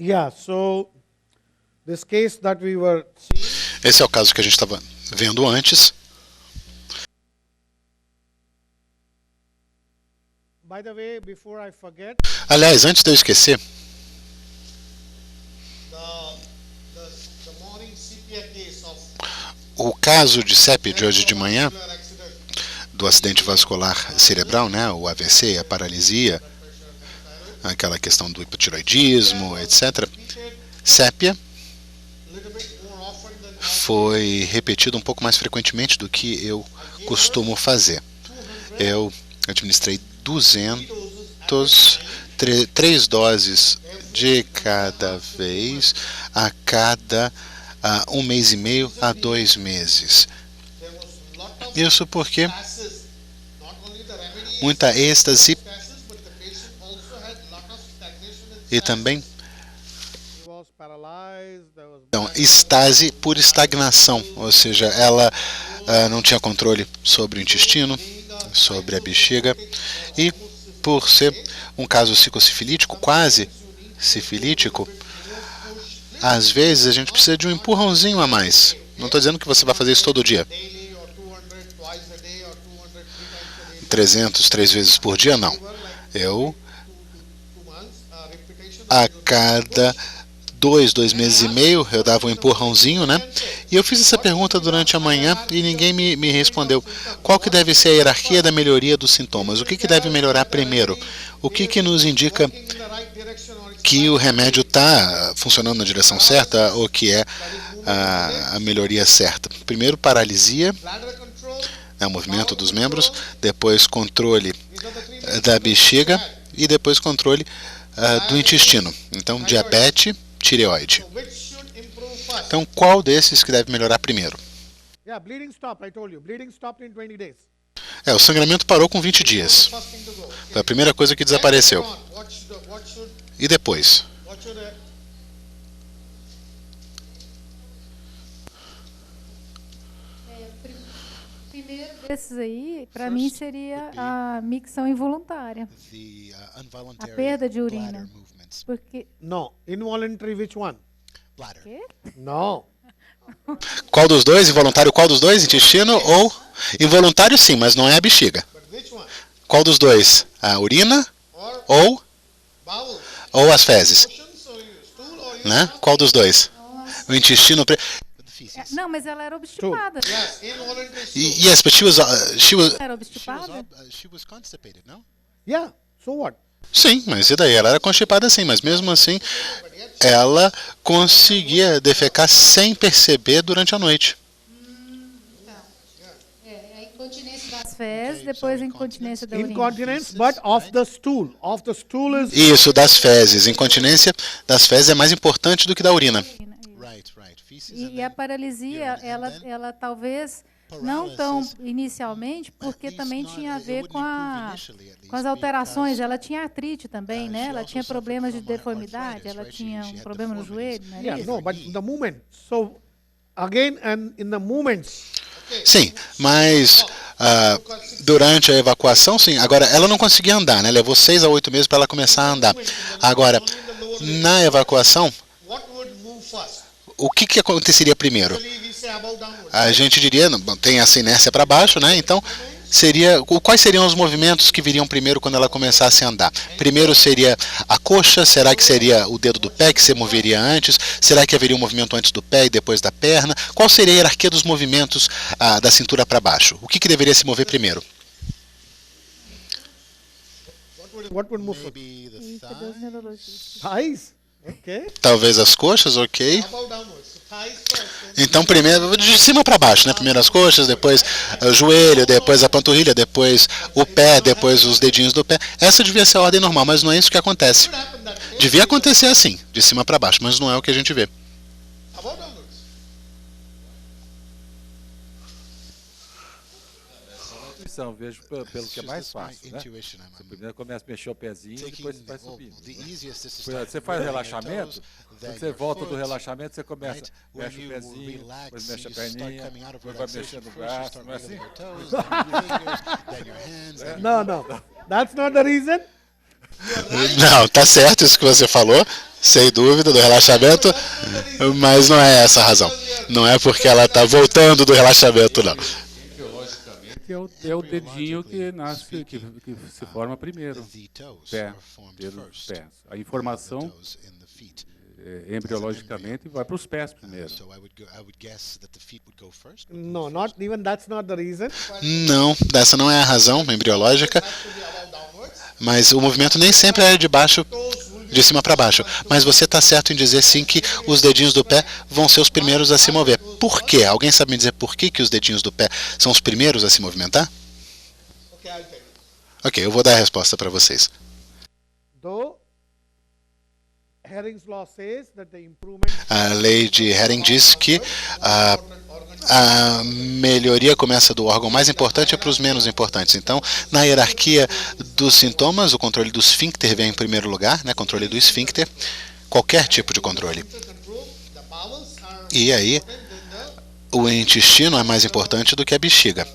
Yeah, so this case that we were seeing, Esse é o caso que a gente estava vendo antes. by the way, before I forget, Aliás, antes de eu esquecer, the morning CPA case of o caso de CEP de hoje de manhã, do acidente vascular cerebral, né, o AVC, a paralisia, aquela questão do hipotiroidismo, etc. Sépia foi repetido um pouco mais frequentemente do que eu costumo fazer. Eu administrei 3 doses de cada vez a cada 1 mês e meio a 2 meses. Isso porque muita êxtase e também he was paralyzed, there was então, estase por estagnação, ou seja, ela não tinha controle sobre o intestino, sobre a bexiga, e por ser um caso psicossifilítico, quase sifilítico, às vezes a gente precisa de um empurrãozinho a mais. Não estou dizendo que você vai fazer isso todo dia. daily or 200 twice a day or 200 3 times a day. 300, 3 vezes por dia, não. Eu, 2 months, repetition. a cada 2 meses e meio, eu dava um empurrãozinho, né? E eu fiz essa pergunta durante a manhã e ninguém me respondeu. Qual que deve ser a hierarquia da melhoria dos sintomas? O que deve melhorar primeiro? O que nos indica In the right direction or it's que o remédio está funcionando na direção certa ou que é a melhoria certa? Primeiro, paralisia, bladder control. né, o movimento dos membros, depois controle These are the 3 things. da bexiga e depois controle do intestino. Então, diabetes, tireoide. Which should improve first? Então, qual desses que deve melhorar primeiro? Yeah, bleeding stopped, I told you. Bleeding stopped in 20 days. O sangramento parou com 20 dias. First thing to go. Foi a primeira coisa que desapareceu. What should E depois? Primeiro desses aí, para mim, seria a micção involuntária, a perda de urina. Porque. No, involuntary which one? Quê? No. Qual dos dois? Involuntário qual dos dois? Intestino ou... Involuntário sim, mas não é a bexiga. But which one? Qual dos dois? A urina Or ou bowel? as fezes? Motions or stool or Né? Qual dos dois? O intestino... Não, mas ela era obstipada. Yes, involuntary stool. Yes, but she was Era obstipada? constipated, não? Yeah, so what? Sim, mas e daí? Ela era constipada sim, mas mesmo assim ela conseguia defecar sem perceber durante a noite. A incontinência das fezes, depois a incontinência da urina. Incontinence, but of the stool. Of the stool is Isso, das fezes. Incontinência das fezes é mais importante do que da urina. E a paralisia, ela talvez não tão inicialmente, porque também tinha a ver com as alterações. Ela tinha artrite também, né? Ela tinha problemas de deformidade, ela tinha um problema no joelho, não yeah, é no, isso? but the movement. So again, and in the movements, Sim, mas durante a evacuação, sim. Agora, ela não conseguia andar, né? Levou 6 a 8 meses para ela começar a andar. Agora, na evacuação, what would move first? o que aconteceria primeiro? Usually we say above downwards. A gente diria, bom, tem essa inércia para baixo, né? Então, quais seriam os movimentos que viriam primeiro quando ela começasse a andar? Primeiro seria a coxa? Será que seria o dedo do pé que se moveria antes? Será que haveria um movimento antes do pé e depois da perna? Qual seria a hierarquia dos movimentos da cintura para baixo? O que deveria se mover primeiro? What would move first? Ih, cadê os neurologistas? Thighs. Okay. Talvez as coxas, ok. Above downwards. So thighs first. Então, primeiro, de cima para baixo, né? Primeiro as coxas, depois o joelho, depois a panturrilha, depois o pé, depois os dedinhos do pé. Essa devia ser a ordem normal, mas não é isso que acontece. What happened that way? Devia acontecer assim, de cima para baixo, mas não é o que a gente vê. Above downwards. Intuição, vejo pelo que é mais fácil, né? Você primeiro começa a mexer o pezinho e depois você vai subindo. Você faz relaxamento, quando você volta do relaxamento, você começa, mexe o pezinho, depois mexe a perninha, depois vai mexendo o braço, não é assim? No, no. That's not the reason. Não, tá certo isso que você falou. Sem dúvida, do relaxamento, mas não é essa a razão. Não é porque ela está voltando do relaxamento, não. É o dedinho que nasce, que se forma primeiro. Pé, dedo dos pés. A informação embriologicamente vai para os pés primeiro. No, not even that's not the reason. Não, essa não é a razão embriológica, mas o movimento nem sempre é de cima para baixo. Mas você está certo em dizer sim que os dedinhos do pé vão ser os primeiros a se mover. Por quê? Alguém sabe me dizer por que os dedinhos do pé são os primeiros a se movimentar? Ok, eu vou dar a resposta para vocês. A lei de Hering diz que a melhoria começa do órgão mais importante para os menos importantes. Então, na hierarquia dos sintomas, o controle do esfíncter vem em primeiro lugar, né? Controle do esfíncter, qualquer tipo de controle. E aí, o intestino é mais importante do que a bexiga.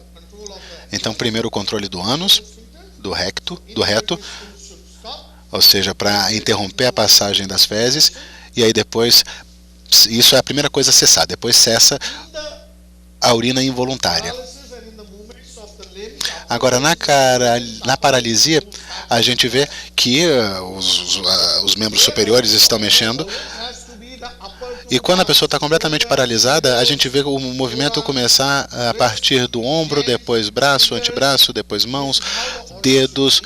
Então, primeiro o controle do ânus, do reto, ou seja, para interromper a passagem das fezes, e aí depois, isso é a primeira coisa a cessar, depois cessa a urina involuntária. Agora, na paralisia, a gente vê que os membros superiores estão mexendo, e quando a pessoa está completamente paralisada, a gente vê o movimento começar a partir do ombro, depois braço, antebraço, depois mãos, dedos.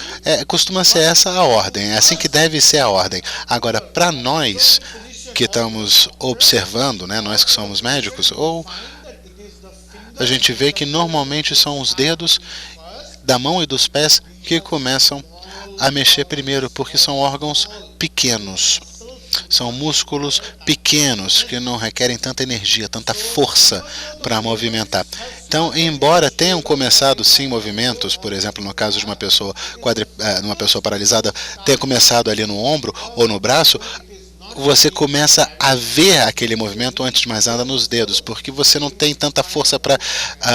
Costuma ser essa a ordem, é assim que deve ser a ordem. Agora, para nós que estamos observando, né, nós que somos médicos, a gente vê que normalmente são os dedos da mão e dos pés que começam a mexer primeiro, porque são órgãos pequenos. São músculos pequenos que não requerem tanta energia, tanta força para movimentar. Então, embora tenham começado sim movimentos, por exemplo, no caso de uma pessoa paralisada, tenha começado ali no ombro ou no braço, você começa a ver aquele movimento antes de mais nada nos dedos, porque você não tem tanta força para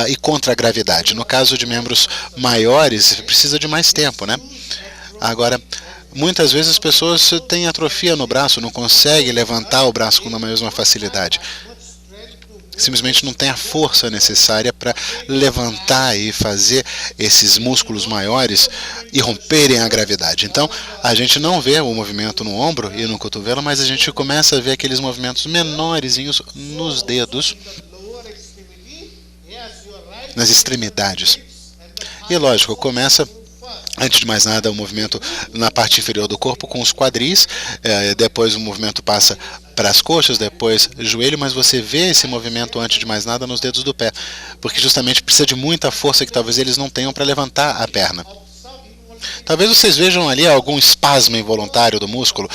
ir contra a gravidade. No caso de membros maiores, precisa de mais tempo, né? Agora, muitas vezes as pessoas têm atrofia no braço, não conseguem levantar o braço com a mesma facilidade. Simplesmente não tem a força necessária para levantar e fazer esses músculos maiores irromperem a gravidade. Então, a gente não vê o movimento no ombro e no cotovelo, mas a gente começa a ver aqueles movimentos menorzinhos nos dedos, nas extremidades. E lógico, começa, antes de mais nada, o movimento na parte inferior do corpo com os quadris, depois o movimento passa para as coxas, depois joelho, mas você vê esse movimento antes de mais nada nos dedos do pé, porque justamente precisa de muita força que talvez eles não tenham para levantar a perna. Talvez vocês vejam ali algum espasmo involuntário do músculo,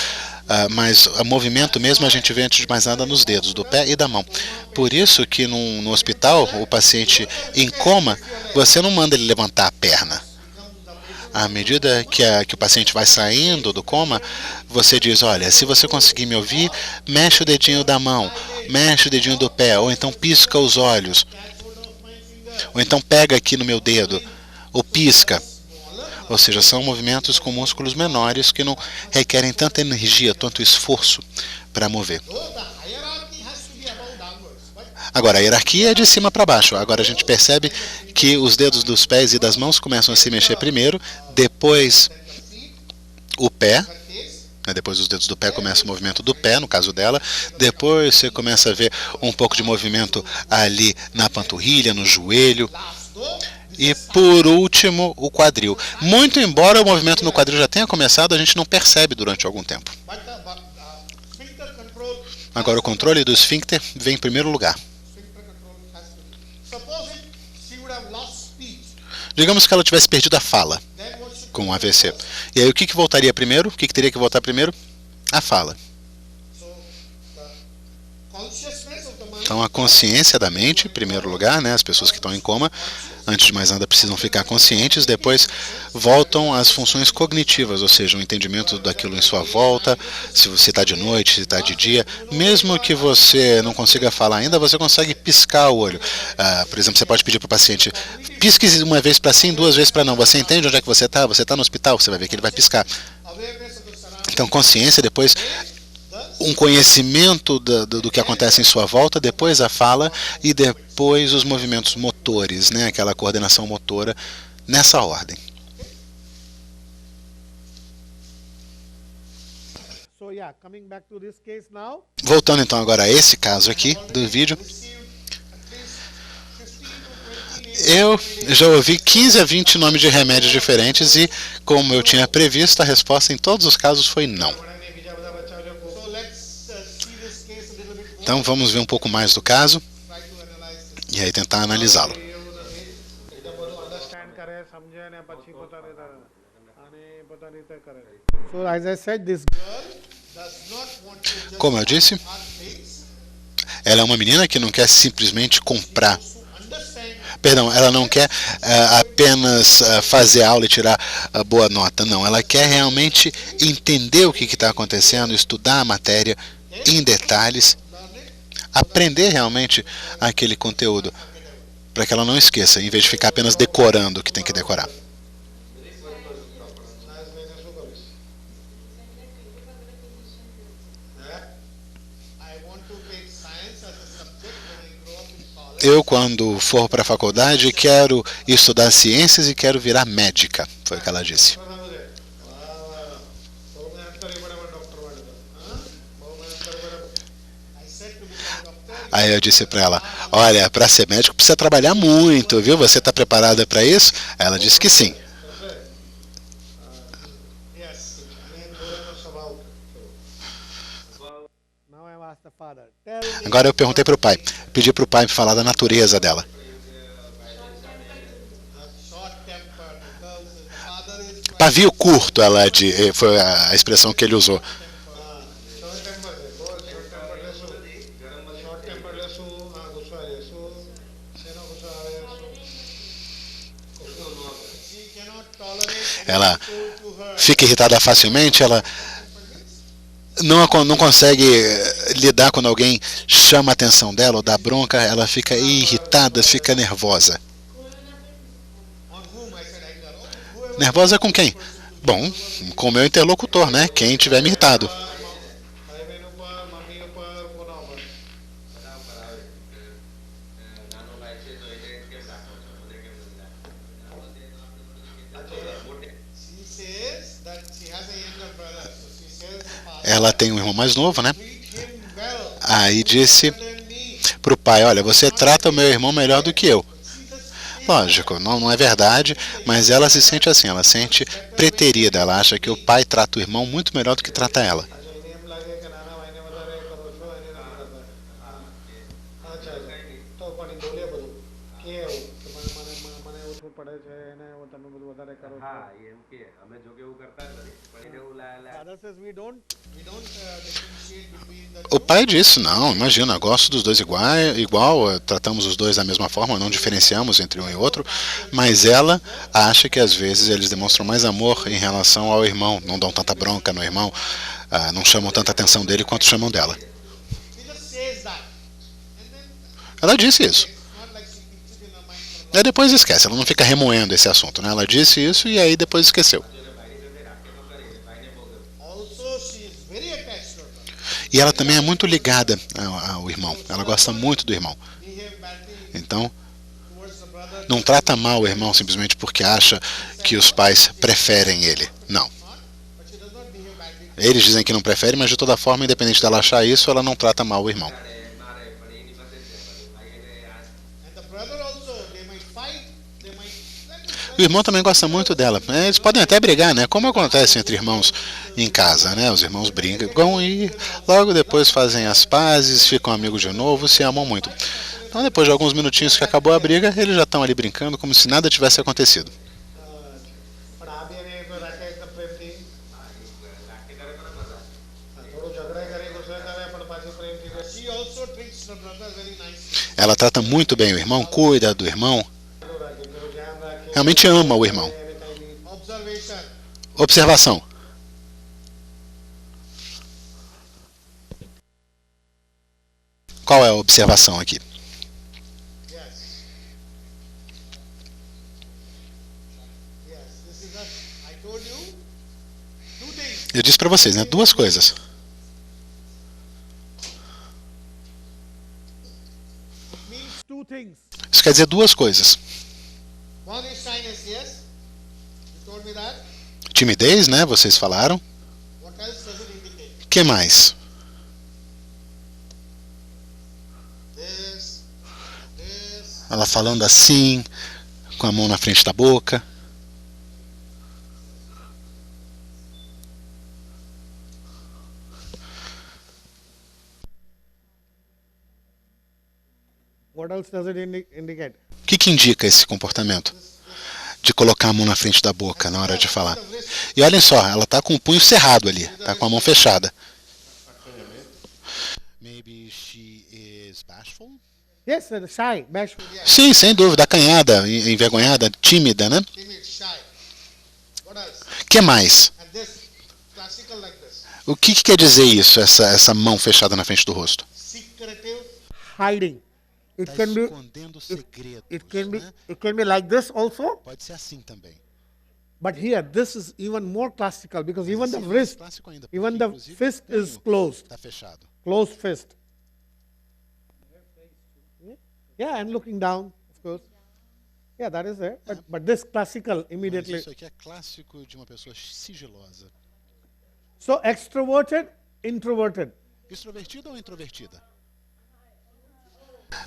mas o movimento mesmo a gente vê antes de mais nada nos dedos do pé e da mão. Por isso que no hospital, o paciente em coma, você não manda ele levantar a perna. À medida que o paciente vai saindo do coma, você diz, olha, se você conseguir me ouvir, mexe o dedinho da mão, mexe o dedinho do pé, ou então pisca os olhos, ou então pega aqui no meu dedo, ou pisca. Ou seja, são movimentos com músculos menores que não requerem tanta energia, tanto esforço para mover. Agora, a hierarquia é de cima para baixo. Agora a gente percebe que os dedos dos pés e das mãos começam a se mexer primeiro, depois o pé, depois os dedos do pé começa o movimento do pé, no caso dela, depois você começa a ver um pouco de movimento ali na panturrilha, no joelho, e por último o quadril. Muito embora o movimento no quadril já tenha começado, a gente não percebe durante algum tempo. Agora o controle do esfíncter vem em primeiro lugar. Digamos que ela tivesse perdido a fala com um AVC. E aí o que voltaria primeiro? O que teria que voltar primeiro? A fala. Então a consciência da mente, em primeiro lugar, né? As pessoas que estão em coma, antes de mais nada precisam ficar conscientes, depois voltam às funções cognitivas, ou seja, o entendimento daquilo em sua volta, se você está de noite, se está de dia, mesmo que você não consiga falar ainda, você consegue piscar o olho. Por exemplo, você pode pedir para o paciente, pisque uma vez para sim, 2 vezes para não. Você entende onde é que você está? Você está no hospital, você vai ver que ele vai piscar. Então consciência, depois um conhecimento do que acontece em sua volta, depois a fala e depois os movimentos motores, né? Aquela coordenação motora nessa ordem. So yeah, coming back to this case now. Voltando então agora a esse caso aqui do vídeo. Eu já ouvi 15 a 20 nomes de remédios diferentes e, como eu tinha previsto, a resposta em todos os casos foi não. Então vamos ver um pouco mais do caso e aí tentar analisá-lo. So as I said, this Como eu disse, ela é uma menina que não quer simplesmente comprar. Perdão, ela não quer apenas fazer aula e tirar a boa nota. Não, ela quer realmente entender o que está acontecendo, estudar a matéria em detalhes, aprender realmente aquele conteúdo, para que ela não esqueça, em vez de ficar apenas decorando o que tem que decorar. Eu, quando for para a faculdade, quero estudar ciências e quero virar médica, foi o que ela disse. Aí eu disse para ela, olha, para ser médico precisa trabalhar muito, viu? Você está preparada para isso? Ela disse que sim. Agora eu perguntei para o pai, pedi para o pai falar da natureza dela. Pavio curto, foi a expressão que ele usou. Ela fica irritada facilmente, ela não consegue lidar quando alguém chama a atenção dela ou dá bronca, ela fica irritada, fica nervosa. Nervosa com quem? Bom, com o meu interlocutor, né? Quem tiver me irritado. Ela tem um irmão mais novo, né? Aí disse para o pai, olha, você trata o meu irmão melhor do que eu. Lógico, não é verdade, mas ela se sente assim, ela se sente preterida, ela acha que o pai trata o irmão muito melhor do que trata ela. O pai disse, não, imagina, gosto dos dois igual, tratamos os dois da mesma forma, não diferenciamos entre um e outro, mas ela acha que às vezes eles demonstram mais amor em relação ao irmão, não dão tanta bronca no irmão, não chamam tanta atenção dele quanto chamam dela. Ela disse isso. Aí depois esquece, ela não fica remoendo esse assunto, né? Ela disse isso e aí depois esqueceu. E ela também é muito ligada ao irmão. Ela gosta muito do irmão. Então, não trata mal o irmão simplesmente porque acha que os pais preferem ele. Não. Eles dizem que não preferem, mas de toda forma, independente dela achar isso, ela não trata mal o irmão. O irmão também gosta muito dela. Eles podem até brigar, né? Como acontece entre irmãos em casa, né? Os irmãos brigam e logo depois fazem as pazes, ficam amigos de novo, se amam muito. Então, depois de alguns minutinhos que acabou a briga, eles já estão ali brincando como se nada tivesse acontecido. Ela trata muito bem o irmão, cuida do irmão. Realmente ama o irmão. Observação. Qual é a observação aqui? Eu disse para vocês, né? Duas coisas. two things. Isso quer dizer duas coisas. One is shyness, yes. You told me that. Timidez, né? Vocês falaram. What else does it indicate? O que mais? This. Ela falando assim, com a mão na frente da boca. What else does it indicate? O que indica esse comportamento? De colocar a mão na frente da boca na hora de falar. E olhem só, ela está com o punho cerrado ali, está com a mão fechada. Maybe she is bashful? Yes, shy, bashful. Yeah. Sim, sem dúvida, acanhada, envergonhada, tímida, né? Timid, shy. What else? O que mais? And this, classical like this. O que quer dizer isso, essa mão fechada na frente do rosto? Secretive, hiding. It can be, escondendo segredos, it can be like this also. Pode ser assim também. But here, this is even more classical because even the wrist, even the fist is closed, Está fechado. closed fist. Yeah, and looking down, of course. Yeah, that is there. But this classical Mas immediately. isso aqui é clássico de uma pessoa sigilosa. So extroverted, introverted. Extrovertida ou introvertida?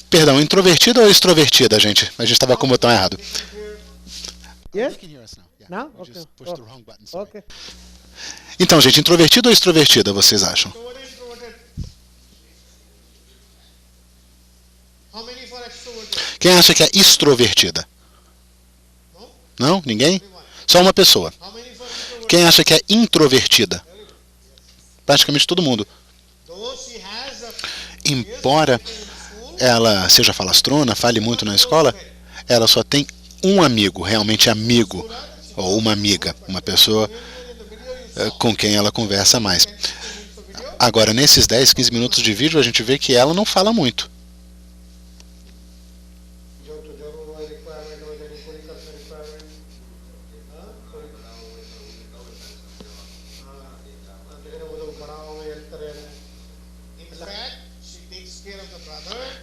Perdão, introvertida ou extrovertida, gente? A gente estava com o botão errado. Yes? You can hear us now. Yeah, Now? we Okay. just pushed the wrong button, sorry. Okay. Então, gente, introvertida ou extrovertida, vocês acham? Introverted. How many for extroverted? Quem acha que é extrovertida? Não? Ninguém? Só uma pessoa. How many for introverted? Quem acha que é introvertida? Praticamente todo mundo. Though she has a Embora ela seja falastrona, fale muito na escola, ela só tem um amigo, realmente amigo, ou uma amiga, uma pessoa com quem ela conversa mais. Agora, nesses 10, 15 minutos de vídeo, a gente vê que ela não fala muito.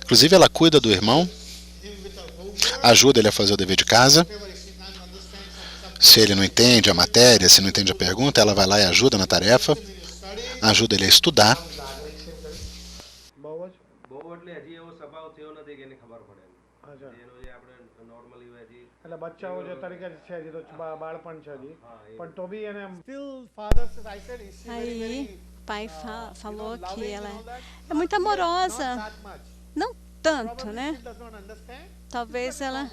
Inclusive, ela cuida do irmão, ajuda ele a fazer o dever de casa. Se ele não entende a matéria, se não entende a pergunta, ela vai lá e ajuda na tarefa, ajuda ele a estudar. Aí, o pai falou que ela é muito amorosa. Não tanto, né? Talvez ela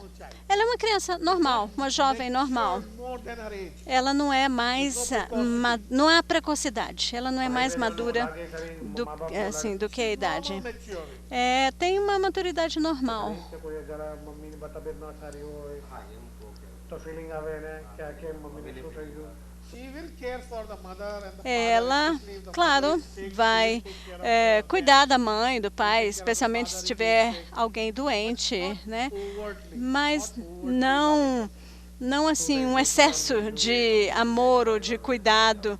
é uma criança normal, uma jovem normal. Ela não é mais, não há precocidade. Ela não é mais madura do que a idade. Tem uma maturidade normal. Ela, claro, vai cuidar da mãe, do pai, especialmente se tiver alguém doente, né? Mas não assim um excesso de amor ou de cuidado.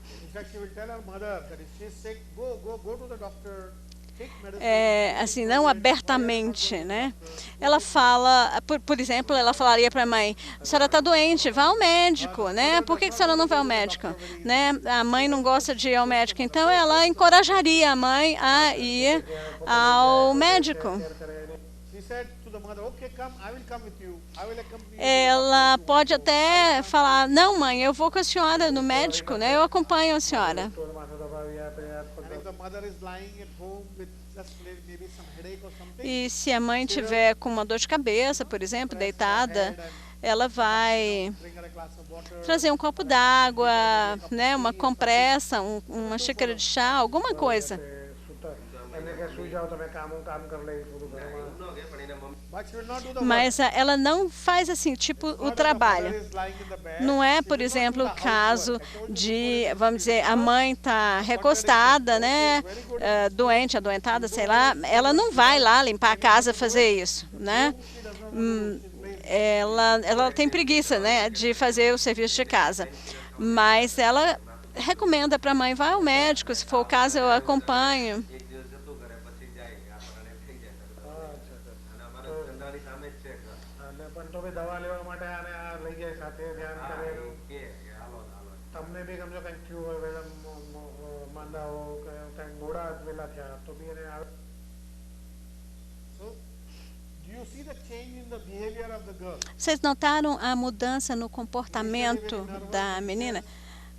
Assim, não abertamente, né? Ela fala, por exemplo, ela falaria para a mãe: a senhora está doente, vá ao médico, né? Por que a senhora não vai ao médico? Né? A mãe não gosta de ir ao médico, então ela encorajaria a mãe a ir ao médico. Ela pode até falar: não, mãe, eu vou com a senhora no médico, né? Eu acompanho a senhora. E se a mãe tiver com uma dor de cabeça, por exemplo, deitada, ela vai trazer um copo d'água, né, uma compressa, uma xícara de chá, alguma coisa. Mas ela não faz assim, tipo, o trabalho. Não é, por exemplo, o caso de, vamos dizer, a mãe está recostada, né, doente, adoentada, sei lá, ela não vai lá limpar a casa, fazer isso, né? Ela tem preguiça, né, de fazer o serviço de casa. Mas ela recomenda para a mãe: vá ao médico, se for o caso eu acompanho. Vocês notaram a mudança no comportamento da menina?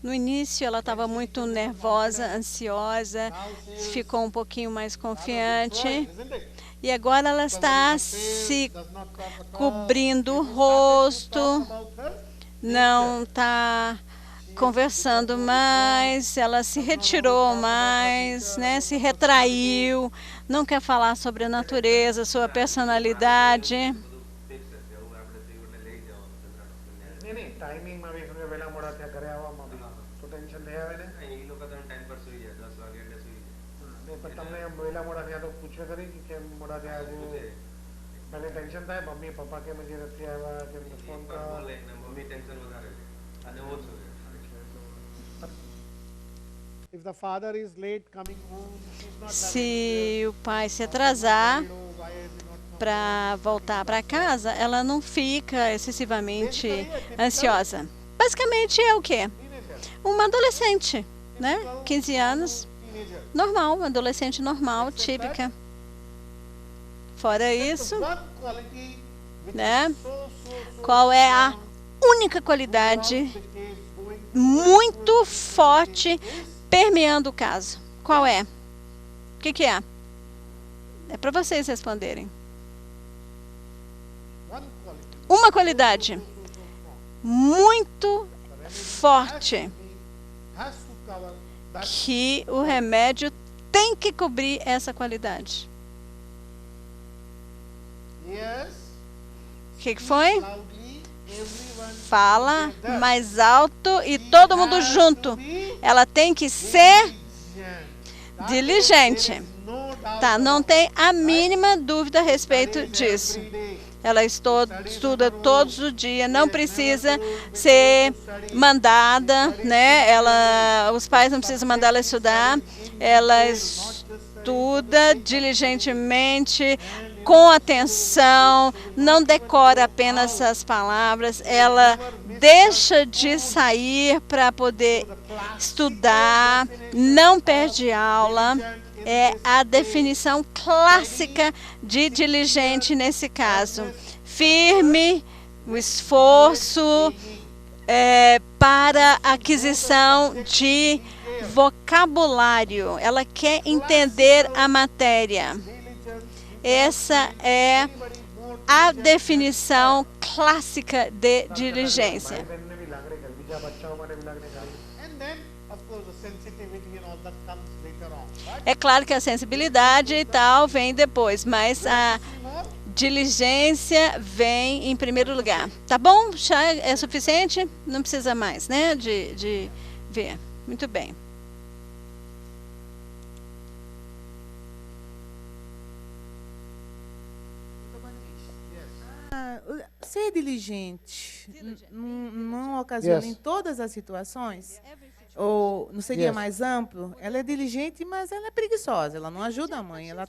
No início ela estava muito nervosa, ansiosa, ficou um pouquinho mais confiante. E agora ela está se cobrindo o rosto, não está conversando mais, ela se retirou mais, né? Se retraiu, não quer falar sobre a natureza, sua personalidade. Se o pai se atrasar para voltar para casa, ela não fica excessivamente ansiosa. Basicamente é o quê? Uma adolescente, né? 15 anos, normal, uma adolescente normal, típica. Fora isso, né? Qual é a única qualidade muito forte permeando o caso? Qual é? O que é? É para vocês responderem. Uma qualidade muito forte que o remédio tem que cobrir essa qualidade. O que foi? Fala mais alto e todo mundo junto. Ela tem que ser diligente. Tá, não tem a mínima dúvida a respeito disso. Ela estuda todos os dias, não precisa ser mandada, né? Os pais não precisam mandar ela estudar. Ela estuda diligentemente, com atenção, não decora apenas as palavras, ela deixa de sair para poder estudar, não perde aula. É a definição clássica de diligente nesse caso. Firme, o esforço para aquisição de vocabulário. Ela quer entender a matéria. Essa é a definição clássica de diligência. É claro que a sensibilidade e tal vem depois, mas a diligência vem em primeiro lugar. Tá bom? Já é suficiente? Não precisa mais, né? De ver. Muito bem. Ser diligente não ocasiona em todas as situações? Ou não seria mais amplo? Ela é diligente, mas ela é preguiçosa. Ela não ajuda a mãe. Ela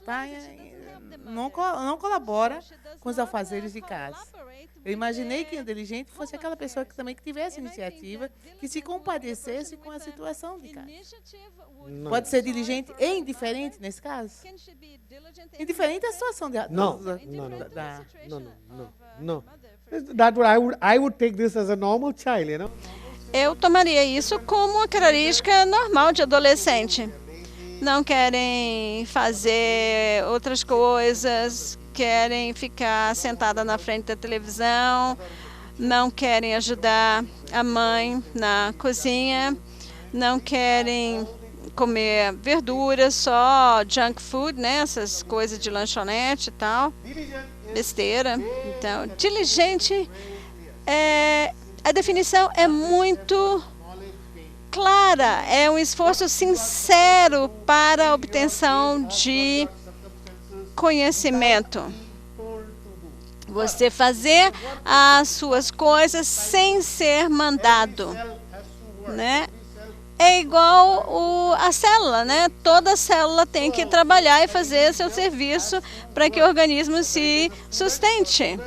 não colabora com os afazeres de casa. Eu imaginei que o diligente fosse aquela pessoa que também tivesse iniciativa, que se compadecesse com a situação de casa. Pode ser diligente e indiferente nesse caso? Indiferente à situação de Não. That I would take this as a normal child, you know. Eu tomaria isso como uma característica normal de adolescente. Não querem fazer outras coisas, querem ficar sentada na frente da televisão, não querem ajudar a mãe na cozinha, não querem comer verduras, só junk food, né? Essas coisas de lanchonete e tal, besteira. Então, diligente a definição é muito clara, é um esforço sincero para a obtenção de conhecimento. Você fazer as suas coisas sem ser mandado, né? É igual a célula, né? Toda célula tem que trabalhar e fazer seu serviço para que o organismo se sustente.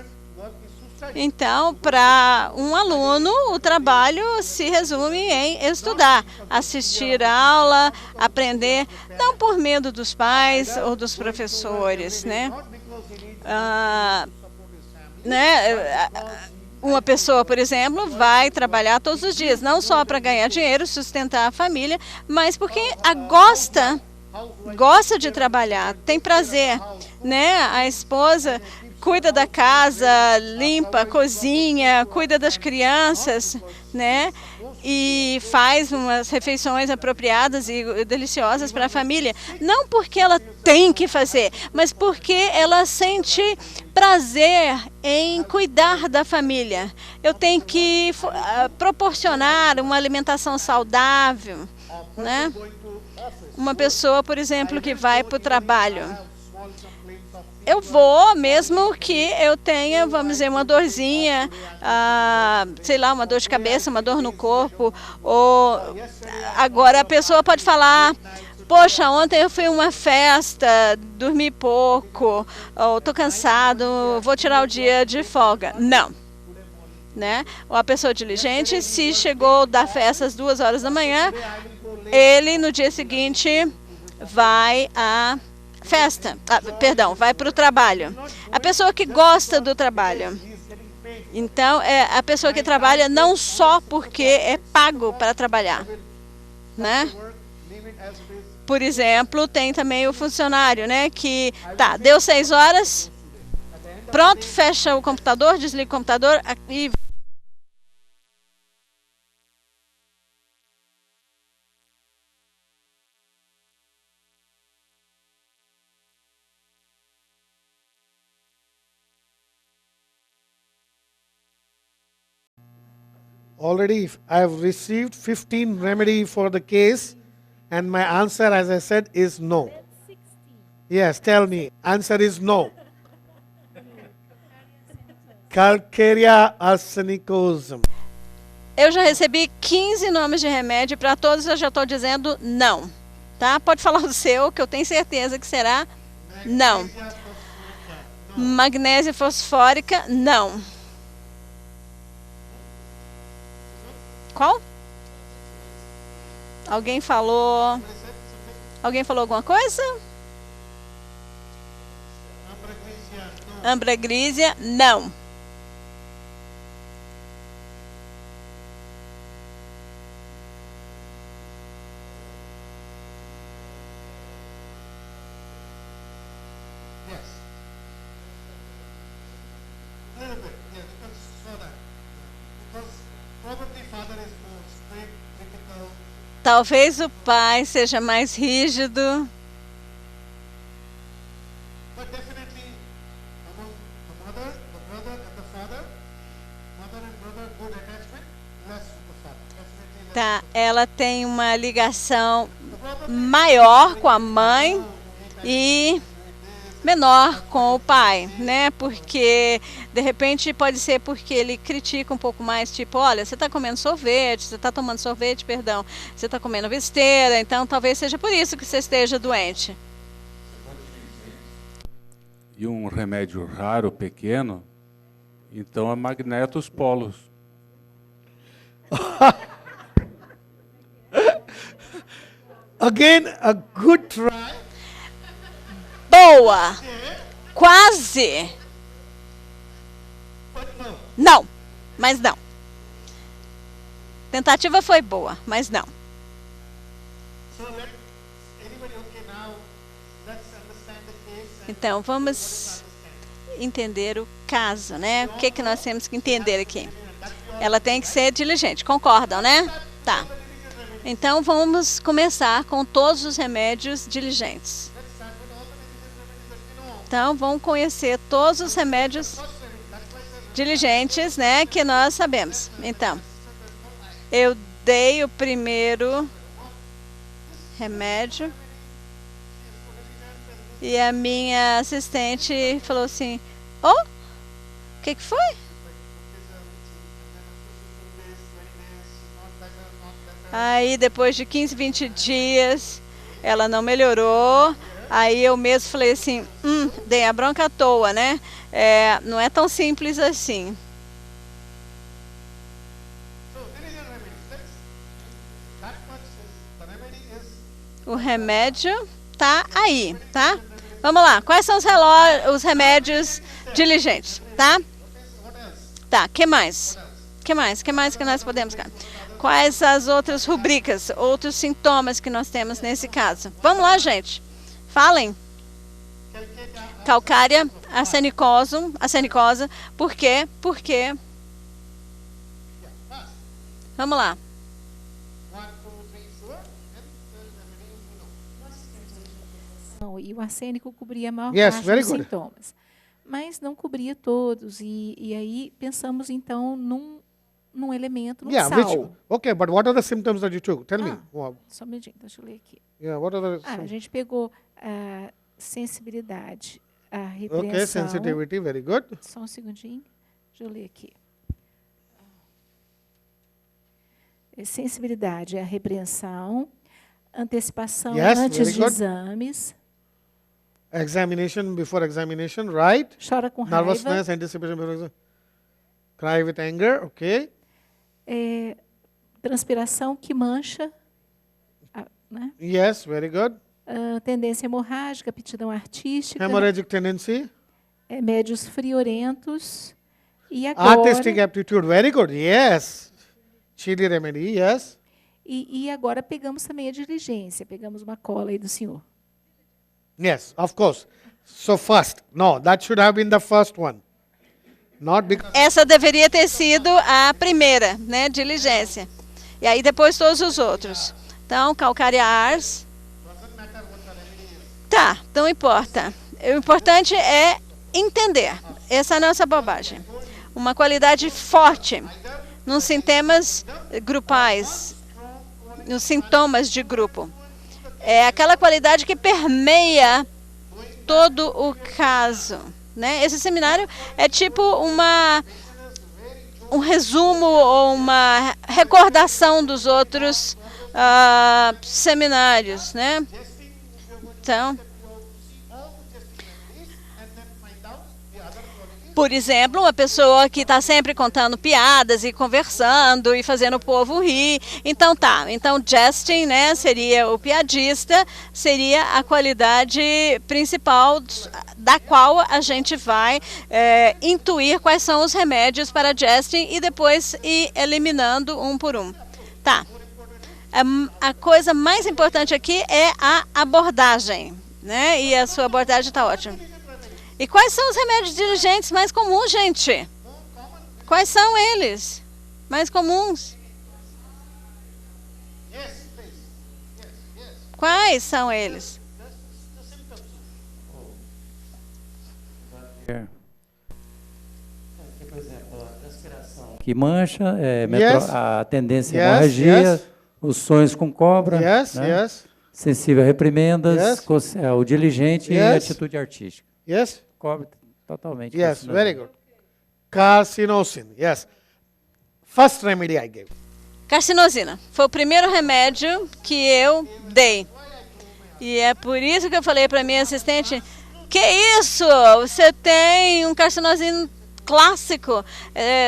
Então, para um aluno, o trabalho se resume em estudar, assistir a aula, aprender, não por medo dos pais ou dos professores, né? Uma pessoa, por exemplo, vai trabalhar todos os dias, não só para ganhar dinheiro, sustentar a família, mas porque gosta de trabalhar, tem prazer, né? A esposa cuida da casa, limpa, cozinha, cuida das crianças, né? E faz umas refeições apropriadas e deliciosas para a família. Não porque ela tem que fazer, mas porque ela sente prazer em cuidar da família. Eu tenho que proporcionar uma alimentação saudável, né? Uma pessoa, por exemplo, que vai para o trabalho. Eu vou, mesmo que eu tenha, vamos dizer, uma dorzinha, sei lá, uma dor de cabeça, uma dor no corpo. Ou agora a pessoa pode falar, poxa, ontem eu fui a uma festa, dormi pouco, ou estou cansado, vou tirar o dia de folga. Não. Né? Ou a pessoa diligente, se chegou da festa às 2 horas da manhã, ele no dia seguinte vai à festa, vai para o trabalho. A pessoa que gosta do trabalho. Então, é a pessoa que trabalha não só porque é pago para trabalhar, né? Por exemplo, tem também o funcionário, né? Que, deu 6 horas, pronto, fecha o computador, desliga o computador e... Already I have received 15 remedy for the case, and my answer, as I said, is no. Yes, tell me. Answer is no. Calcarea arsenicosum. Eu já recebi 15 nomes de remédio, para todos eu já estou dizendo não. Tá? Pode falar o seu, que eu tenho certeza que será não. Magnésia fosfórica, não. Qual? Alguém falou alguma coisa? Ambroglícia, não. Talvez o pai seja mais rígido. Ela tem uma ligação maior com a mãe e menor com o pai, né? Porque de repente pode ser porque ele critica um pouco mais, tipo, olha, você está comendo sorvete, você está tomando sorvete, perdão, você está comendo besteira, então talvez seja por isso que você esteja doente. E um remédio raro, pequeno, então é magnetos polos. Again, a good try. Boa! Quase! Não, mas não. Tentativa foi boa, mas não. Então, vamos entender o caso, né? O que nós temos que entender aqui? Ela tem que ser diligente, concordam, né? Tá. Então, vamos começar com todos os remédios diligentes. Então, vamos conhecer todos os remédios diligentes, né, que nós sabemos. Então, eu dei o primeiro remédio e a minha assistente falou assim, o que foi? Aí, depois de 15, 20 dias, ela não melhorou. Aí eu mesmo falei assim, dei a bronca à toa, né? Não é tão simples assim. O remédio tá aí, tá? Vamos lá. Quais são os remédios diligentes, tá? Tá, que mais? Que nós podemos, cara? Quais as outras rubricas, outros sintomas que nós temos nesse caso? Vamos lá, gente. Falem. Calcária, arsenicosa. Por quê? Porque... Vamos lá. E o arsênico cobria a maior parte dos sintomas. Mas não cobria todos. E aí pensamos, então, num elemento, num sal. Okay, but what are the symptoms that you took? Tell me. Só um minutinho, deixa eu ler aqui. Yeah, what are the a gente pegou a sensibilidade, a repreensão. Okay, sensitivity, very good. Só um segundinho, deixa eu ler aqui. Sensibilidade é a repreensão, antecipação antes de exames. Examination before examination, right? Chora com raiva. Nervousness, anticipation before examination. Cry with anger, okay? Transpiração que mancha, né? Yes, very good. Tendência hemorrágica, aptidão artística. Hemorrhagic tendency. Médios friorentos. E agora... Artistic aptitude, very good, yes. Chili remedy, yes. E agora pegamos também a diligência. Pegamos uma cola aí do senhor. Yes, of course. So first, no, that should have been the first one. Not because... Essa deveria ter sido a primeira, né, diligência. E aí depois todos os outros. Então, calcária ars. Tá, não importa. O importante é entender. Essa é a nossa bobagem. Uma qualidade forte nos sintomas grupais, nos sintomas de grupo. É aquela qualidade que permeia todo o caso, né? Esse seminário é tipo um resumo ou uma recordação dos outros seminários, né? Então, por exemplo, uma pessoa que está sempre contando piadas e conversando e fazendo o povo rir. Então então jesting, né, seria o piadista, seria a qualidade principal da qual a gente vai intuir quais são os remédios para jesting e depois ir eliminando um por um. Tá. A coisa mais importante aqui é a abordagem, né? E a sua abordagem está ótima. E quais são os remédios diligentes mais comuns, gente? Quais são eles mais comuns? Quais são eles? Que mancha, a tendência à hemorragia, os sonhos com cobra, né? Sensível a reprimendas, o diligente e a atitude artística. Yes? Cobre totalmente. Yes, very good. Carcinosine, yes. First remedy I gave. Carcinosina. Foi o primeiro remédio que eu dei. E é por isso que eu falei para minha assistente, que isso? Você tem um carcinosina clássico,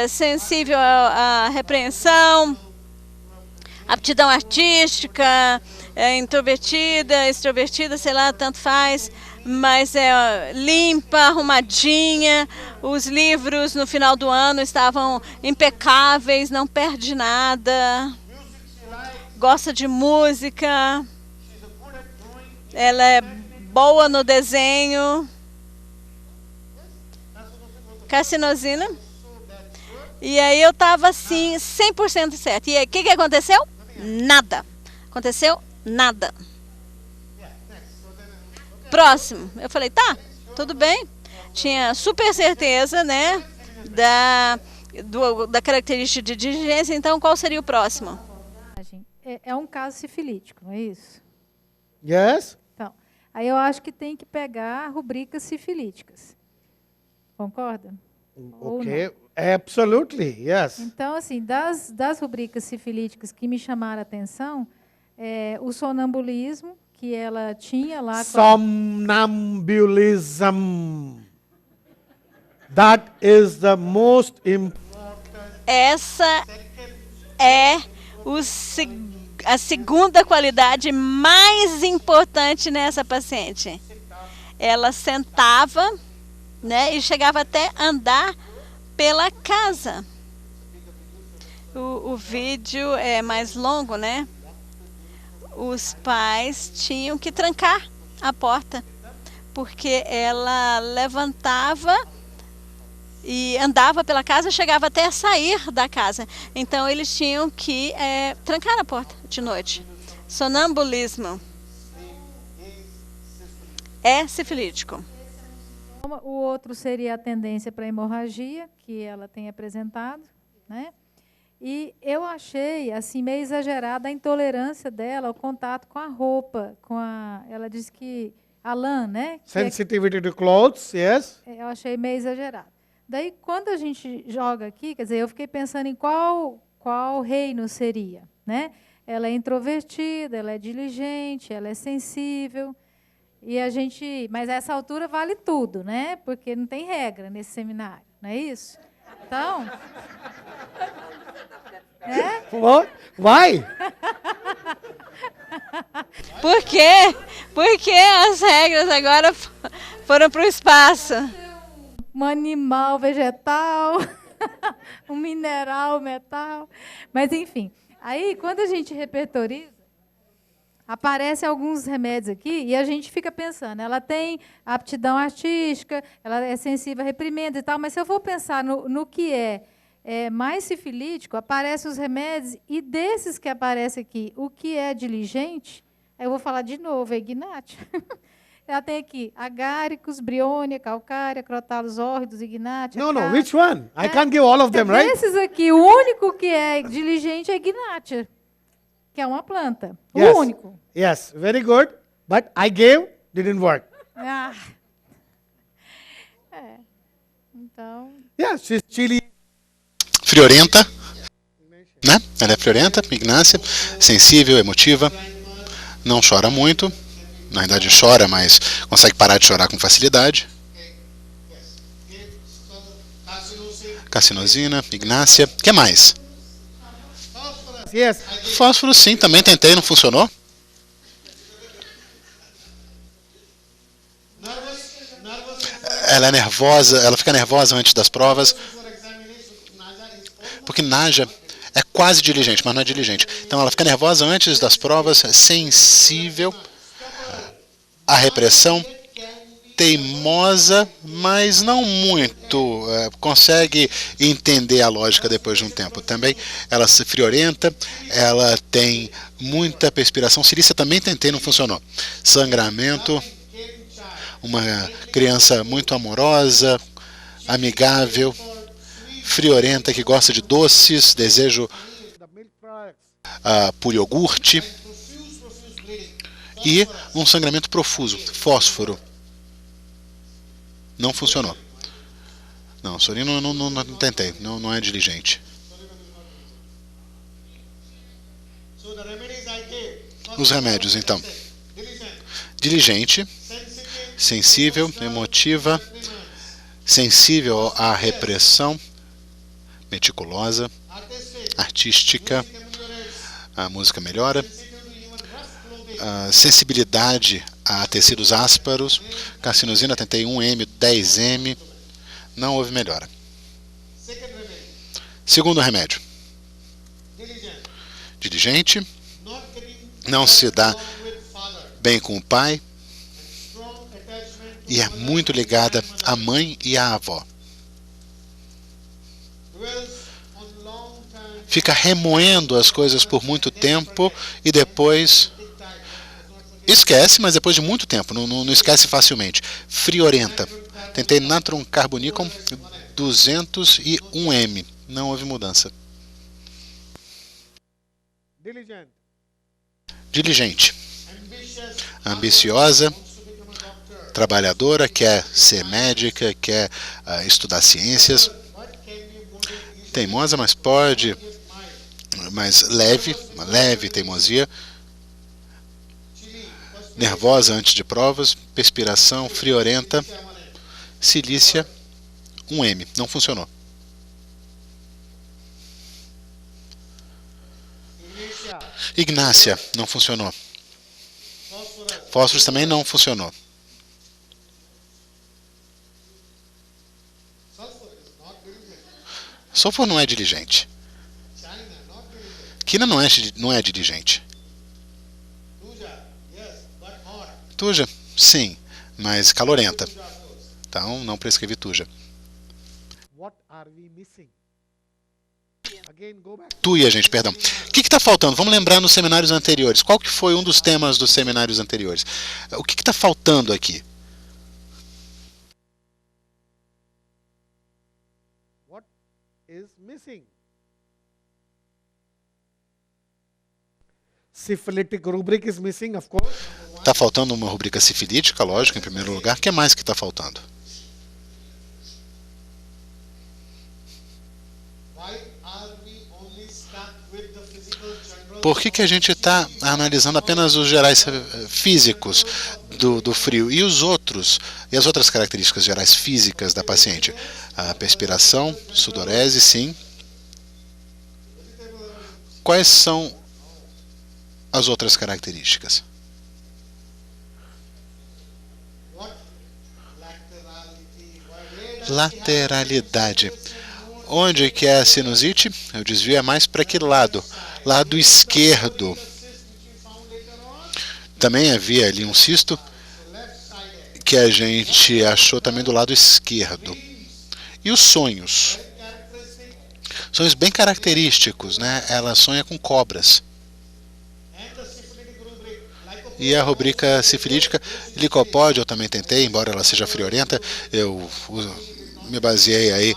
sensível à repreensão, aptidão artística, introvertida, extrovertida, sei lá, tanto faz, mas é limpa, arrumadinha. Os livros no final do ano estavam impecáveis, não perde nada. Gosta de música. Ela é boa no desenho. Carcinosina. E aí eu estava assim, 100% certa. E aí, o que aconteceu? Nada. Aconteceu nada. Próximo. Eu falei, tá, tudo bem. Tinha super certeza, né, da característica de diligência. Então, qual seria o próximo? É um caso sifilítico, não é isso? Yes. Então, aí eu acho que tem que pegar rubricas sifilíticas. Concorda? Ok, absolutely, yes. Então, assim, das rubricas sifilíticas que me chamaram a atenção, o sonambulismo, que ela tinha lá... Somnambulism. That is the most important... Essa é a segunda qualidade mais importante nessa paciente. Ela sentava, né, e chegava até andar pela casa. O vídeo é mais longo, né? Os pais tinham que trancar a porta, porque ela levantava e andava pela casa, chegava até a sair da casa. Então, eles tinham que trancar a porta de noite. Sonambulismo é sifilítico. O outro seria a tendência para hemorragia, que ela tem apresentado, né? E eu achei assim meio exagerada a intolerância dela ao contato com a roupa, ela disse que a lã, né? Sensitivity to clothes, yes. Eu achei meio exagerado. Daí, quando a gente joga aqui, quer dizer, eu fiquei pensando em qual reino seria, né? Ela é introvertida, ela é diligente, ela é sensível. E mas a essa altura vale tudo, né? Porque não tem regra nesse seminário, não é isso? Então, What? Why? Por quê? Porque as regras agora foram para o espaço. Um animal vegetal, um mineral, metal. Mas, enfim, aí quando a gente repertoriza, aparecem alguns remédios aqui e a gente fica pensando, ela tem aptidão artística, ela é sensível a reprimendas e tal, mas se eu for pensar no que é mais sifilítico, aparecem os remédios, e desses que aparecem aqui, o que é diligente, eu vou falar de novo, é Ignatia. Ela tem aqui agáricos, briônia, calcária, crotalos hórridos, Ignatia. No, which one? I can't give all of them, right? Desses aqui, o único que é diligente é Ignatia, que é uma planta. Yes. O único. Yes, very good. But I gave, didn't work. Então... Yeah, she's chilly. Friorenta, né? Ela é friorenta, Ignácia, sensível, emotiva, não chora muito, na verdade chora, mas consegue parar de chorar com facilidade. Carcinosina, Ignácia, o que mais? Yes. Fósforo, sim, também tentei, não funcionou. Ela é nervosa, ela fica nervosa antes das provas. Porque Naja é quase diligente, mas não é diligente. Então ela fica nervosa antes das provas, sensível à repressão, teimosa, mas não muito. Consegue entender a lógica depois de um tempo. Também ela se friorenta, ela tem muita perspiração. Cirícia também tentei, não funcionou. Sangramento, uma criança muito amorosa, amigável, friorenta, que gosta de doces, desejo por iogurte, e um sangramento profuso, fósforo. Não funcionou. Não, Sorino não tentei, não é diligente. Os remédios, então. Diligente, sensível, emotiva, sensível à repressão, meticulosa, artística, a música melhora, a sensibilidade a tecidos ásparos, carcinosina, tentei 1M, 10M, não houve melhora. Segundo remédio, diligente, não se dá bem com o pai e é muito ligada à mãe e à avó. Fica remoendo as coisas por muito tempo e depois esquece, mas depois de muito tempo, não esquece facilmente. Friorenta. Tentei natron carbonicum 201M. Não houve mudança. Diligente. Ambiciosa. Trabalhadora, quer ser médica, quer estudar ciências. Teimosa, mas pode, mais leve, uma leve teimosia. Nervosa antes de provas, perspiração, friorenta, cilícia, 1M, não funcionou. Ignácia, não funcionou. Fósforos também não funcionou. Sulfur não é diligente. Quina não é diligente. Tuja, sim, mas calorenta. Então, não prescrevi Tuja. Tuia, gente, perdão. O que está faltando? Vamos lembrar nos seminários anteriores. Qual que foi um dos temas dos seminários anteriores? O que está faltando aqui? What is missing? Syphilitic rubric is missing, of course. Está faltando uma rubrica sifilítica, lógico, em primeiro lugar. O que mais que está faltando? Por que a gente está analisando apenas os gerais físicos do frio e as outras características gerais físicas da paciente? A perspiração, sudorese, sim. Quais são as outras características? Lateralidade. Onde que é a sinusite? O desvio é mais para que lado? Lado esquerdo. Também havia ali um cisto que a gente achou também do lado esquerdo. E os sonhos? Sonhos bem característicos, né? Ela sonha com cobras. E a rubrica sifilítica, licopode, eu também tentei, embora ela seja friorenta, eu me baseei aí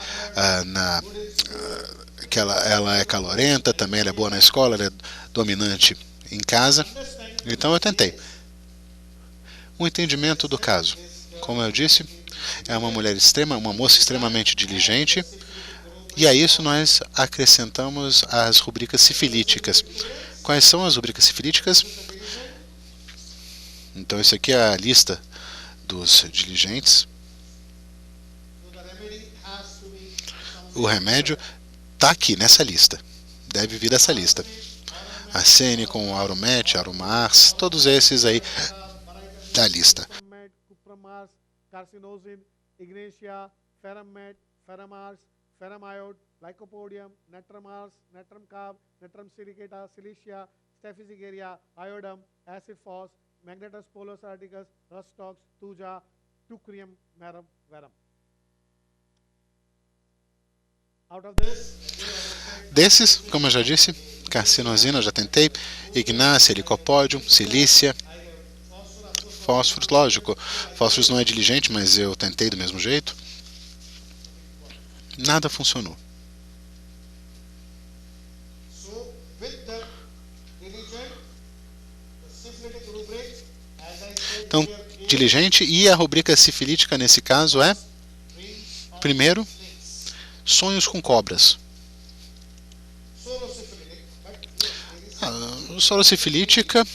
que ela é calorenta, também ela é boa na escola, ela é dominante em casa, então eu tentei. O entendimento do caso, como eu disse, é uma moça extremamente diligente, e a isso nós acrescentamos as rubricas sifilíticas. Quais são as rubricas sifilíticas? Então, isso aqui é a lista dos diligentes. O remédio está aqui nessa lista. Deve vir dessa lista. Arsenicum, Auromet, Aromars, todos esses aí da lista. Ignatia, Ferromet, Ferramars, Ferramiode, Lycopodium, Natramars, Natramcab, Natrum silicata, Silicia, Staphylococcus, Iodum, Acid Phos, Magnetus Polus Articus, Rustox, Tuja, Tucrium, Marum, Verum. Desses, como eu já disse, carcinosina, eu já tentei, Ignácia, Licopodium, Silícia, fósforos, lógico, fósforos não é diligente, mas eu tentei do mesmo jeito. Nada funcionou. Então, diligente e a rubrica sifilítica nesse caso é, primeiro, sonhos com cobras. A sorosifilítica,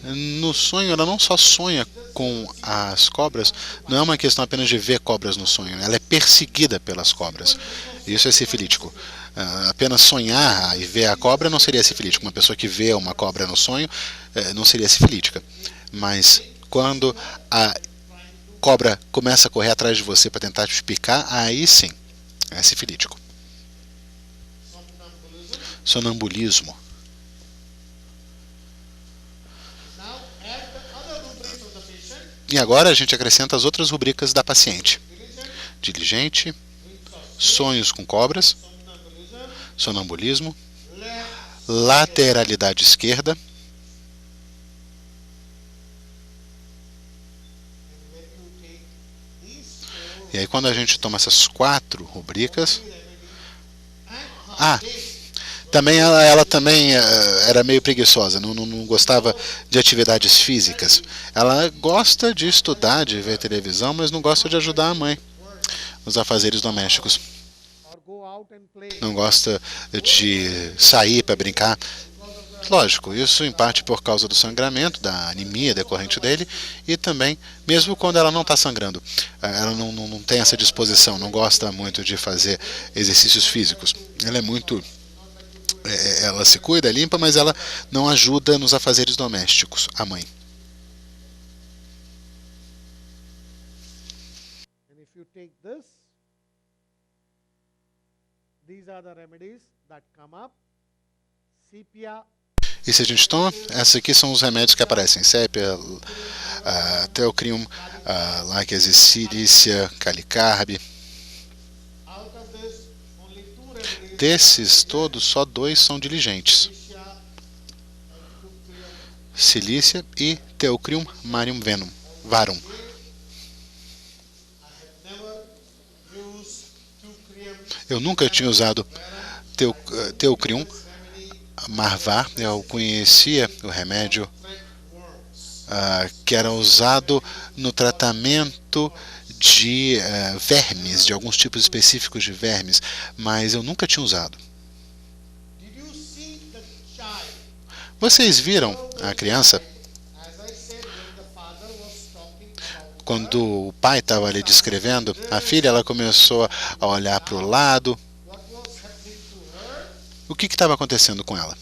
no sonho, ela não só sonha com as cobras, não é uma questão apenas de ver cobras no sonho, ela é perseguida pelas cobras. Isso é sifilítico. Apenas sonhar e ver a cobra não seria sifilítico. Uma pessoa que vê uma cobra no sonho não seria sifilítica. Mas quando a cobra começa a correr atrás de você para tentar te picar, aí sim, é sifilítico. Sonambulismo. E agora a gente acrescenta as outras rubricas da paciente. Diligente, sonhos com cobras, sonambulismo, lateralidade esquerda, e aí quando a gente toma essas 4 rubricas, também ela também era meio preguiçosa, não gostava de atividades físicas. Ela gosta de estudar, de ver televisão, mas não gosta de ajudar a mãe nos afazeres domésticos. Não gosta de sair para brincar. Lógico, isso em parte por causa do sangramento, da anemia decorrente dele, e também, mesmo quando ela não está sangrando, ela não tem essa disposição, não gosta muito de fazer exercícios físicos. Ela é muito ela se cuida, limpa, mas ela não ajuda nos afazeres domésticos, a mãe. E se a gente toma, esses aqui são os remédios que aparecem: sépia, Teocrium, Laquesis silícia, Calicarb. Desses todos, só 2 são diligentes: Silícia e Teocrium marium varum. Eu nunca tinha usado Teocrium marvar. Eu conhecia o remédio que era usado no tratamento de vermes, de alguns tipos específicos de vermes, mas eu nunca tinha usado. Vocês viram a criança? Quando o pai estava ali descrevendo, a filha ela começou a olhar para o lado. O que estava acontecendo com ela?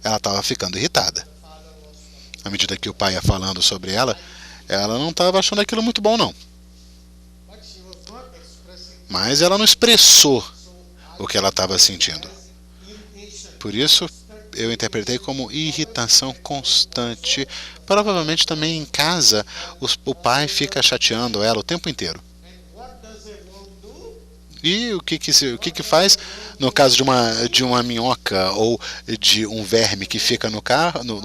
Ela estava ficando irritada. À medida que o pai ia falando sobre ela, ela não estava achando aquilo muito bom, não. Mas ela não expressou o que ela estava sentindo. Por isso, eu interpretei como irritação constante. Provavelmente também em casa, o pai fica chateando ela o tempo inteiro. E o que faz no caso de uma minhoca ou de um verme que fica no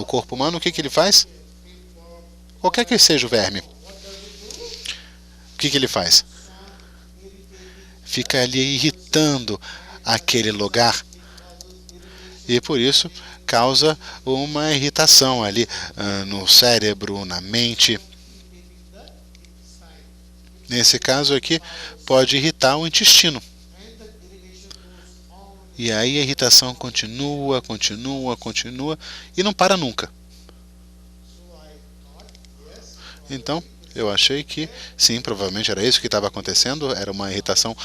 corpo humano? O que ele faz? Qualquer que seja o verme, o que ele faz? Fica ali irritando aquele lugar. E por isso causa uma irritação ali no cérebro, na mente. Nesse caso aqui, pode irritar o intestino. E aí a irritação continua e não para nunca. Então, eu achei que, sim, provavelmente era isso que estava acontecendo, era uma irritação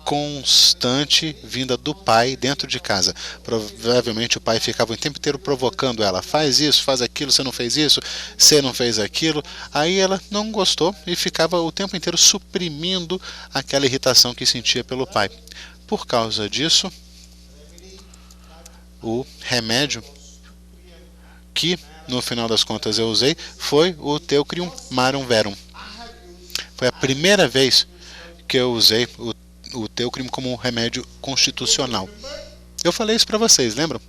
constante vinda do pai dentro de casa. Provavelmente o pai ficava o tempo inteiro provocando ela: faz isso, faz aquilo, você não fez isso, você não fez aquilo. Aí ela não gostou e ficava o tempo inteiro suprimindo aquela irritação que sentia pelo pai. Por causa disso, o remédio que no final das contas eu usei foi o Teocrium marum verum. Foi a primeira vez que eu usei o Teocrium como um remédio constitucional. Eu falei isso para vocês, lembram?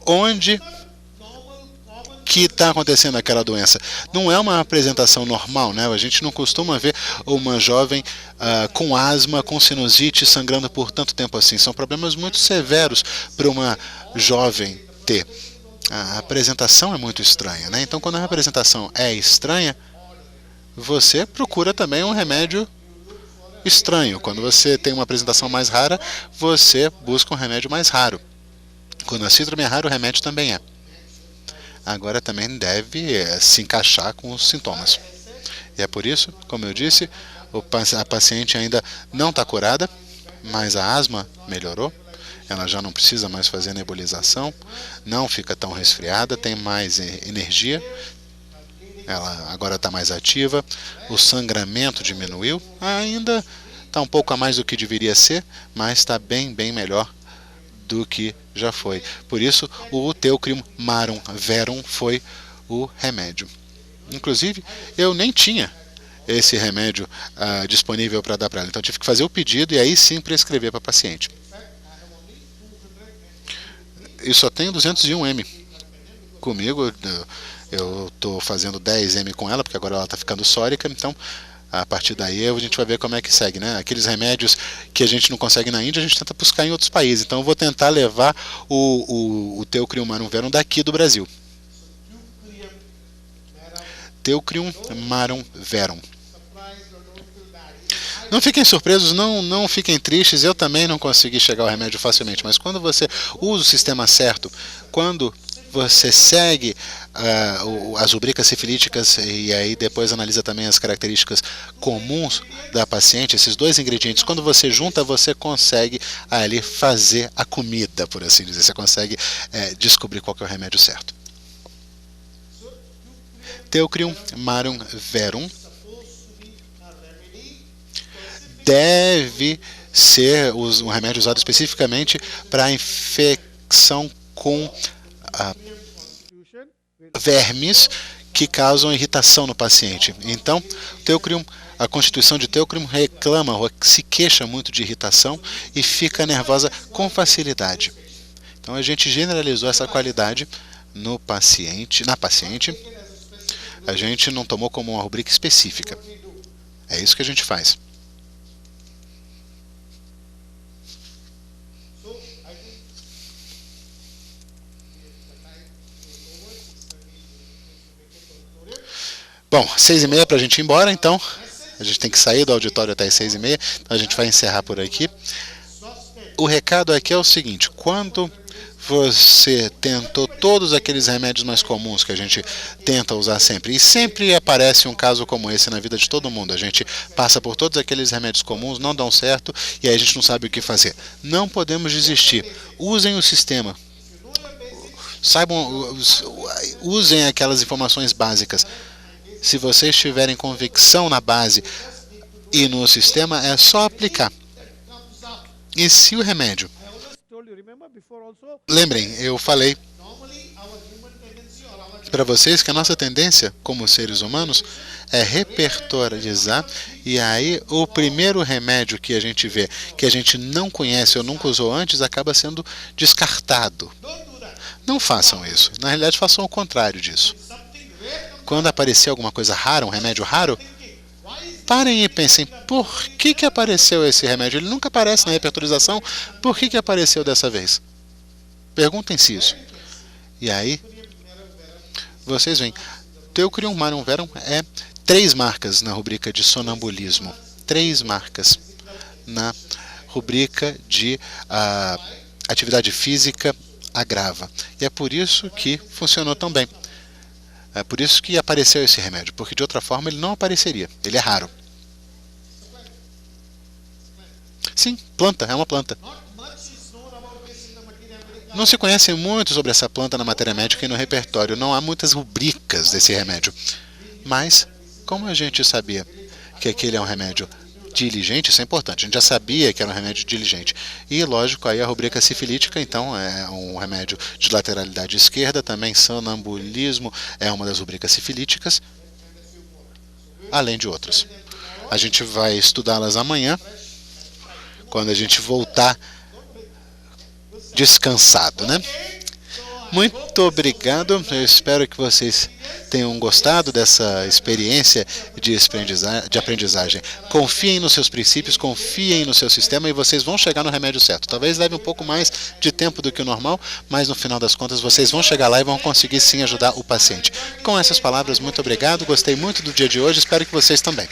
Onde que está acontecendo aquela doença? Não é uma apresentação normal, né? A gente não costuma ver uma jovem com asma, com sinusite, sangrando por tanto tempo assim. São problemas muito severos para uma jovem ter. A apresentação é muito estranha, né? Então, quando a apresentação é estranha, você procura também um remédio estranho. Quando você tem uma apresentação mais rara, você busca um remédio mais raro. Quando a síndrome é rara, o remédio também é. Agora também deve se encaixar com os sintomas. E é por isso, como eu disse, a paciente ainda não está curada, mas a asma melhorou. Ela já não precisa mais fazer nebulização, não fica tão resfriada, tem mais energia, ela agora está mais ativa, o sangramento diminuiu, ainda está um pouco a mais do que deveria ser, mas está bem melhor do que já foi. Por isso, o Teocrium marum verum foi o remédio. Inclusive, eu nem tinha esse remédio disponível para dar para ela, então eu tive que fazer o pedido e aí sim prescrever para a paciente. E só tenho 201 ml comigo. Eu estou fazendo 10 ml com ela, porque agora ela está ficando sórica, então a partir daí a gente vai ver como é que segue, né? Aqueles remédios que a gente não consegue na Índia, a gente tenta buscar em outros países. Então eu vou tentar levar o Teocrium marum verum daqui do Brasil. Teocrium marum verum. Não fiquem surpresos, não fiquem tristes, eu também não consegui chegar ao remédio facilmente, mas quando você usa o sistema certo, quando você segue as rubricas sifilíticas e aí depois analisa também as características comuns da paciente, esses dois ingredientes, quando você junta, você consegue ali fazer a comida, por assim dizer, você consegue descobrir qual que é o remédio certo. Teucrium marum verum deve ser um remédio usado especificamente para a infecção com vermes que causam irritação no paciente. Então, a constituição de Teucrium reclama ou se queixa muito de irritação e fica nervosa com facilidade. Então, a gente generalizou essa qualidade na paciente. A gente não tomou como uma rubrica específica. É isso que a gente faz. Bom, 6h30 para a gente ir embora, então. A gente tem que sair do auditório até as 6h30, então a gente vai encerrar por aqui. O recado aqui é o seguinte: quando você tentou todos aqueles remédios mais comuns que a gente tenta usar sempre, e sempre aparece um caso como esse na vida de todo mundo, a gente passa por todos aqueles remédios comuns, não dão certo, e aí a gente não sabe o que fazer. Não podemos desistir. Usem o sistema. Usem aquelas informações básicas. Se vocês tiverem convicção na base e no sistema, é só aplicar. E se o remédio... Lembrem, eu falei para vocês que a nossa tendência, como seres humanos, é repertorializar, e aí o primeiro remédio que a gente vê, que a gente não conhece ou nunca usou antes, acaba sendo descartado. Não façam isso. Na realidade, façam o contrário disso. Quando aparecer alguma coisa rara, um remédio raro, parem e pensem, por que apareceu esse remédio? Ele nunca aparece na repertorização, por que apareceu dessa vez? Perguntem-se isso. E aí, vocês veem, Teucrium marum verum é 3 marcas na rubrica de sonambulismo. 3 marcas na rubrica de atividade física agrava. E é por isso que funcionou tão bem. É por isso que apareceu esse remédio, porque de outra forma ele não apareceria. Ele é raro. Sim, planta, é uma planta. Não se conhece muito sobre essa planta na matéria médica e no repertório. Não há muitas rubricas desse remédio. Mas, como a gente sabia que aquele é um remédio diligente, isso é importante. A gente já sabia que era um remédio diligente. E, lógico, aí a rubrica sifilítica, então, é um remédio de lateralidade esquerda, também sonambulismo é uma das rubricas sifilíticas, além de outras. A gente vai estudá-las amanhã, quando a gente voltar descansado, né? Muito obrigado, eu espero que vocês tenham gostado dessa experiência de aprendizagem. Confiem nos seus princípios, confiem no seu sistema e vocês vão chegar no remédio certo. Talvez leve um pouco mais de tempo do que o normal, mas no final das contas vocês vão chegar lá e vão conseguir sim ajudar o paciente. Com essas palavras, muito obrigado, gostei muito do dia de hoje, espero que vocês também.